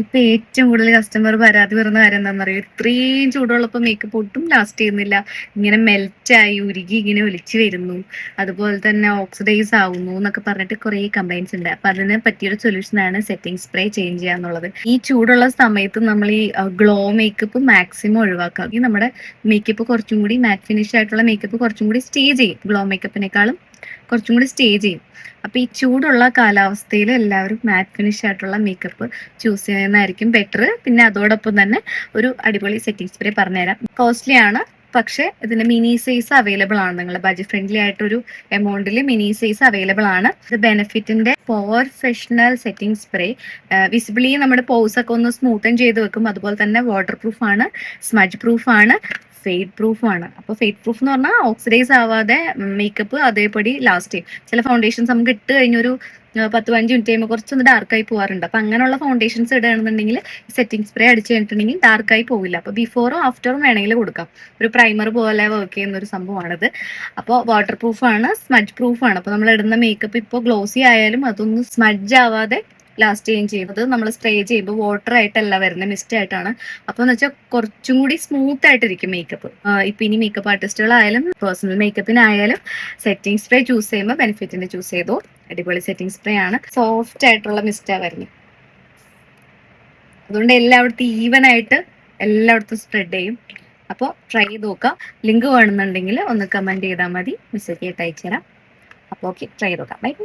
ഇപ്പൊ ഏറ്റവും കൂടുതൽ കസ്റ്റമർ പരാതി പറയുന്ന കാര്യം എന്താണെന്നറിയോ? ഇത്രയും ചൂടുള്ളപ്പോൾ മേക്കപ്പ് ഒട്ടും ലാസ്റ്റ് ചെയ്യുന്നില്ല, ഇങ്ങനെ മെൽറ്റായി ഉരുകി ഇങ്ങനെ ഒലിച്ചു വരുന്നു, അതുപോലെ തന്നെ ഓക്സിഡൈസ് ആവുന്നു എന്നൊക്കെ പറഞ്ഞിട്ട് കുറേ കംപ്ലൈൻസ് ഉണ്ട്. അപ്പൊ അതിന് പറ്റിയൊരു സൊല്യൂഷനാണ് സെറ്റിംഗ് സ്പ്രേ ചേഞ്ച് ചെയ്യുക എന്നുള്ളത്. ഈ ചൂടുള്ള സമയത്ത് നമ്മൾ ഈ ഗ്ലോ മേക്കപ്പ് മാക്സിമം ഒഴിവാക്കുക. ഈ നമ്മുടെ മേക്കപ്പ് കുറച്ചും കൂടി മാറ്റ് ഫിനിഷ് ആയിട്ടുള്ള മേക്കപ്പ് കുറച്ചും കൂടി സ്റ്റേ ചെയ്യും, ഗ്ലോ മേക്കപ്പിനേക്കാളും കുറച്ചും കൂടി സ്റ്റേ ചെയ്യും. അപ്പൊ ഈ ചൂടുള്ള കാലാവസ്ഥയിൽ എല്ലാവരും മാറ്റ് ഫിനിഷ് ആയിട്ടുള്ള മേക്കപ്പ് ചൂസ് ചെയ്യുന്നതായിരിക്കും ബെറ്റർ. പിന്നെ അതോടൊപ്പം തന്നെ ഒരു അടിപൊളി സെറ്റിംഗ് സ്പ്രേ പറഞ്ഞുതരാം. കോസ്റ്റ്ലി ആണ്, പക്ഷെ ഇതിന്റെ മിനി സൈസ് അവൈലബിൾ ആണ്. നിങ്ങൾ ബഡ്ജറ്റ് ഫ്രണ്ട്ലി ആയിട്ടൊരു എമൗണ്ടിൽ മിനി സൈസ് അവൈലബിൾ ആണ്. ഇത് ബെനിഫിറ്റിന്റെ പ്രൊഫഷണൽ സെറ്റിംഗ് സ്പ്രേ വിസിബിളി നമ്മുടെ പോസ് ഒക്കെ ഒന്ന് സ്മൂത്തൻ ചെയ്ത് വെക്കും. അതുപോലെ തന്നെ വാട്ടർ പ്രൂഫ് ആണ്, സ്മജ് പ്രൂഫ് ആണ്, ഫെയ്ഡ് പ്രൂഫ് ആണ്. അപ്പൊ ഫെയ്ഡ് പ്രൂഫ് എന്ന് പറഞ്ഞാൽ ഓക്സിഡൈസ് ആവാതെ മേക്കപ്പ് അതേപടി ലാസ്റ്റ് ചെയ്യും. ചില ഫൗണ്ടേഷൻസ് നമുക്ക് ഇട്ട് കഴിഞ്ഞൊരു 10-15 മിനിറ്റ് കഴിയുമ്പോൾ കുറച്ചൊന്ന് ഡാർക്കായി പോകാറുണ്ട്. അപ്പൊ അങ്ങനെയുള്ള ഫൗണ്ടേഷൻസ് ഇടുകയാണെന്നുണ്ടെങ്കിൽ സെറ്റിംഗ് സ്പ്രേ അടിച്ചു കഴിഞ്ഞിട്ടുണ്ടെങ്കിൽ ഡാർക്കായി പോവില്ല. അപ്പൊ ബിഫോറും ആഫ്റ്ററും വേണമെങ്കിൽ കൊടുക്കാം. ഒരു പ്രൈമർ പോലെ വർക്ക് ചെയ്യുന്ന ഒരു സംഭവമാണിത്. അപ്പോൾ വാട്ടർ പ്രൂഫ് ആണ്, സ്മജ് പ്രൂഫ് ആണ്. അപ്പൊ നമ്മൾ ഇടുന്ന മേക്കപ്പ് ഇപ്പോൾ ഗ്ലോസി ആയാലും അതൊന്നും സ്മജ് ആവാതെ ലാസ്റ്റ് ചെയ്യുകയും ചെയ്യുന്നത്. നമ്മൾ സ്പ്രേ ചെയ്യുമ്പോൾ വാട്ടർ ആയിട്ടല്ല വരുന്നത്, മിസ്റ്റ് ആയിട്ടാണ്. അപ്പൊ എന്ന് വെച്ചാൽ കുറച്ചും കൂടി സ്മൂത്ത് ആയിട്ടിരിക്കും മേക്കപ്പ്. ഇപ്പൊ ഇനി മേക്കപ്പ് ആർട്ടിസ്റ്റുകളായാലും പേഴ്സണൽ മേക്കപ്പിനായാലും സെറ്റിംഗ് സ്പ്രേ ചൂസ് ചെയ്യുമ്പോൾ ബെനിഫിറ്റിന്റെ ചൂസ് ചെയ്തോ. അടിപൊളി സെറ്റിംഗ് സ്പ്രേ ആണ്, സോഫ്റ്റ് ആയിട്ടുള്ള മിസ്റ്റാ വരുന്നത്. അതുകൊണ്ട് എല്ലായിടത്തും ഈവൻ ആയിട്ട് എല്ലായിടത്തും സ്പ്രെഡ് ചെയ്യും. അപ്പോൾ ട്രൈ ചെയ്ത് നോക്കാം. ലിങ്ക് വേണമെന്നുണ്ടെങ്കിൽ ഒന്ന് കമന്റ് ചെയ്താൽ മതി, മെസ്സേജ് ആയിട്ട് അയച്ചുതരാം. അപ്പോൾ ഓക്കെ, ട്രൈ ചെയ്ത് നോക്കാം. ബൈ.